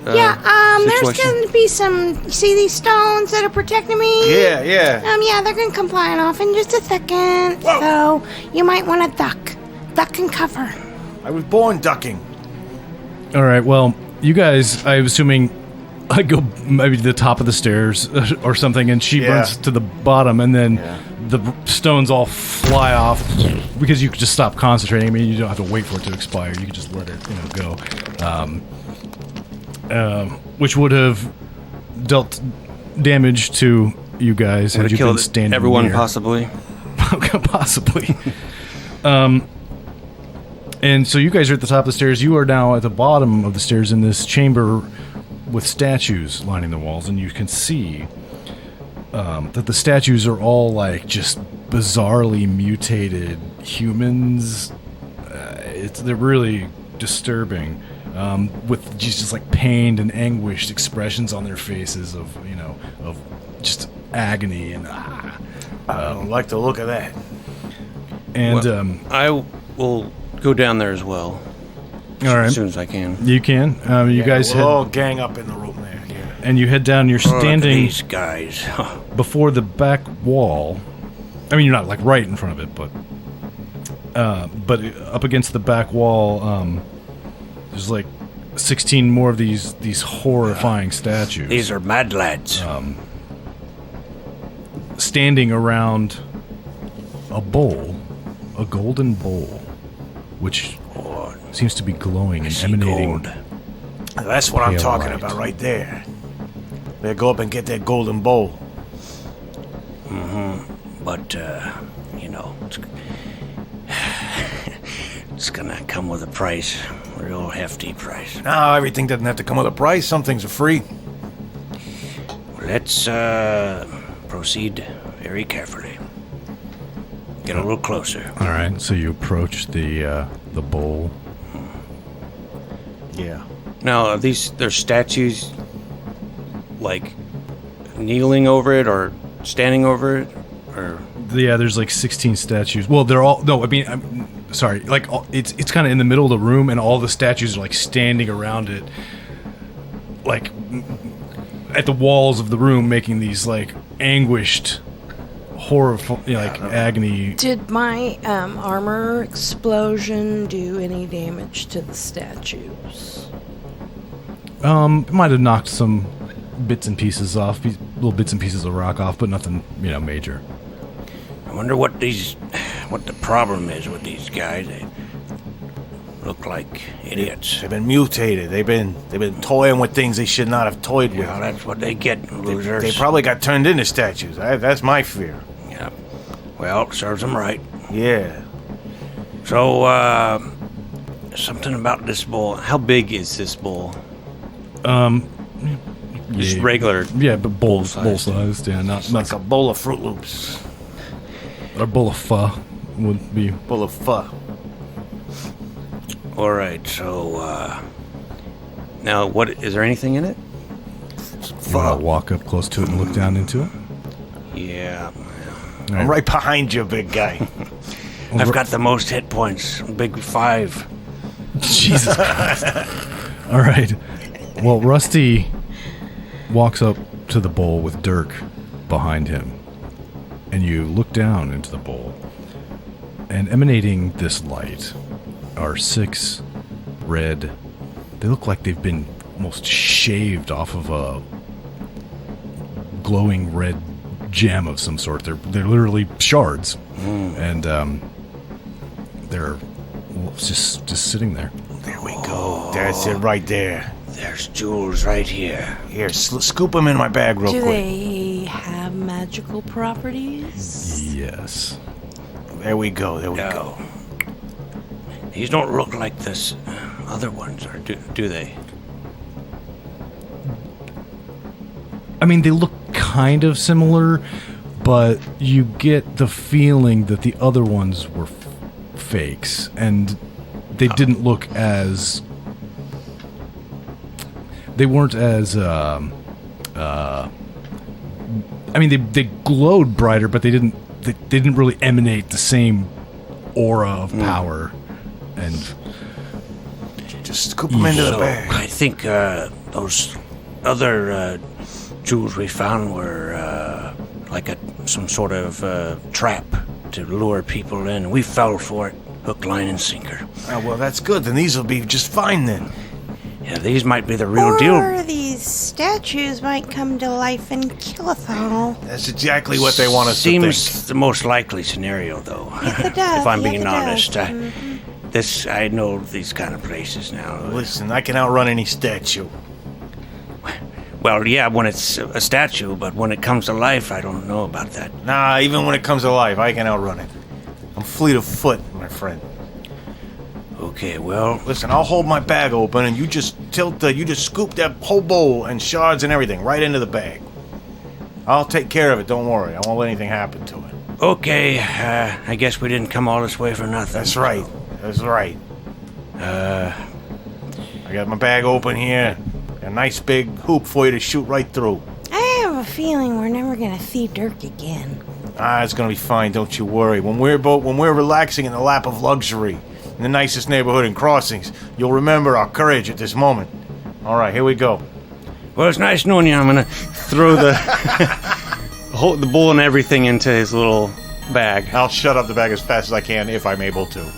There's situation? going to be some... You see these stones that are protecting me? Yeah. Yeah, they're going to come flying off in just a second. Whoa. So, you might want to duck. Duck and cover. I was born ducking. All right, well, you guys, I'm assuming I go maybe to the top of the stairs or something, and she Yeah. runs to the bottom, and then Yeah. the stones all fly off because you could just stop concentrating. I mean, you don't have to wait for it to expire. You can just let it, go. Which would have dealt damage to you guys Would had have you been killed standing everyone near. possibly. Possibly. And so you guys are at the top of the stairs. You are now at the bottom of the stairs in this chamber with statues lining the walls, and you can see that the statues are all like just bizarrely mutated humans. They're really disturbing, with just like pained and anguished expressions on their faces of just agony and I don't like the look of that. and Well, I will go down there as well. all right. As soon as I can. You can. You guys we'll head, all gang up in the room there. Yeah. and you head down. You're Oh, look at standing these guys. before the back wall. I mean, you're not like right in front of it, but up against the back wall, there's like 16 more of these horrifying statues. These are mad lads. Standing around a bowl, a golden bowl, which seems to be glowing and emanating. gold. That's what I'm Pale talking light. about right there. They go up and get that golden bowl. But, it's gonna come with a price. A real hefty price. No, everything doesn't have to come with a price. Some things are free. Let's, proceed very carefully. Get a little closer. All right, so you approach the bowl. Yeah. Now, are they're statues, like, kneeling over it or standing over it? Or Yeah, there's like 16 statues. Well, they're all no. I mean, I'm sorry. Like it's kind of in the middle of the room, and all the statues are like standing around it, like at the walls of the room, making these like anguished, horrible, like agony. Did my armor explosion do any damage to the statues? It might have knocked some bits and pieces off, little bits and pieces of rock off, but nothing, major. I wonder what these what the problem is with these guys. They look like idiots. They've been mutated. They've been toying with things they should not have toyed with. Well, that's what they get, losers. They probably got turned into statues. That's my fear. Yeah. Well, serves them right. Yeah. So, something about this bowl. How big is this bowl? Just Yeah. regular. Yeah, but bowl Bowl-sized. sized. Yeah, not Like a bowl of Fruit Loops. a bowl of pho would be. Bowl of pho. All right, so, Now, what is there anything in it? You want to walk up close to it and look down into it? yeah. I'm right behind you, big guy. I've got the most hit points. Big 5. Jesus Christ. All right. Well, Rusty walks up to the bowl with Dirk behind him. And you look down into the bowl. And emanating this light are 6 red. They look like they've been almost shaved off of a glowing red gem of some sort. They're literally shards. And they're just sitting there. There we go. That's it right there. There's jewels right here. Here, scoop them in my bag real Do quick. they have magical properties? Yes. There we go. There we No. go. These don't look like this other ones, or do they? I mean, they look kind of similar, but you get the feeling that the other ones were fakes, and they didn't look as... They weren't as... I mean, they glowed brighter, but they didn't really emanate the same aura of power. And Just scoop them into the So, bag. I think those other jewels we found were like some sort of trap to lure people in. We fell for it, hook, line, and sinker. Oh, well, that's good. Then these will be just fine then. Yeah, these might be the real Or deal. these statues might come to life and kill us all. That's exactly what they want us to Seems think. the most likely scenario, though. It does. If I'm yes, being it honest. does. I know these kind of places now. Listen, I can outrun any statue. Well, yeah, when it's a statue, but when it comes to life, I don't know about that. Nah, even when it comes to life, I can outrun it. I'm fleet of foot, my friend. Okay, well, Listen, I'll hold my bag open, and you just scoop that whole bowl and shards and everything right into the bag. I'll take care of it, don't worry. I won't let anything happen to it. okay, I guess we didn't come all this way for nothing. That's right. That's right. I got my bag open here. A nice big hoop for you to shoot right through. I have a feeling we're never gonna see Dirk again. It's gonna be fine, don't you worry. When we're relaxing in the lap of luxury, in the nicest neighborhood in Crossings, you'll remember our courage at this moment. All right, here we go. Well, it's nice knowing you. I'm gonna Throw the bowl and everything into his little bag. I'll shut up the bag as fast as I can if I'm able to.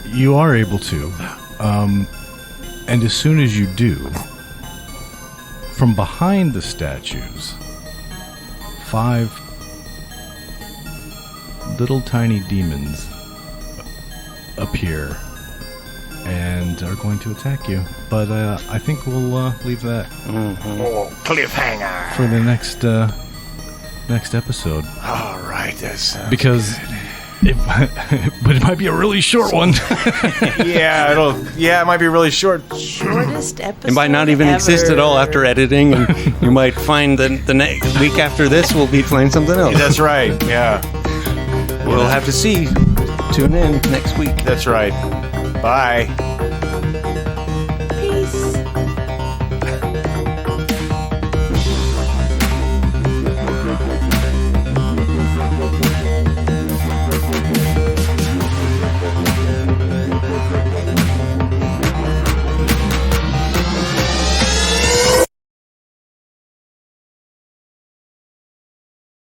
you are able to. And as soon as you do, from behind the statues, 5 little tiny demons appear and are going to attack you. But I think we'll leave that Oh, cliffhanger. for the next episode, All right, that's... because but it might be a really short one. it might be really short. Shortest episode It might not even exist at all after editing, and you might find the next week after this we'll be playing something else. That's right, yeah. We'll have to see. Tune in next week. That's right. Bye.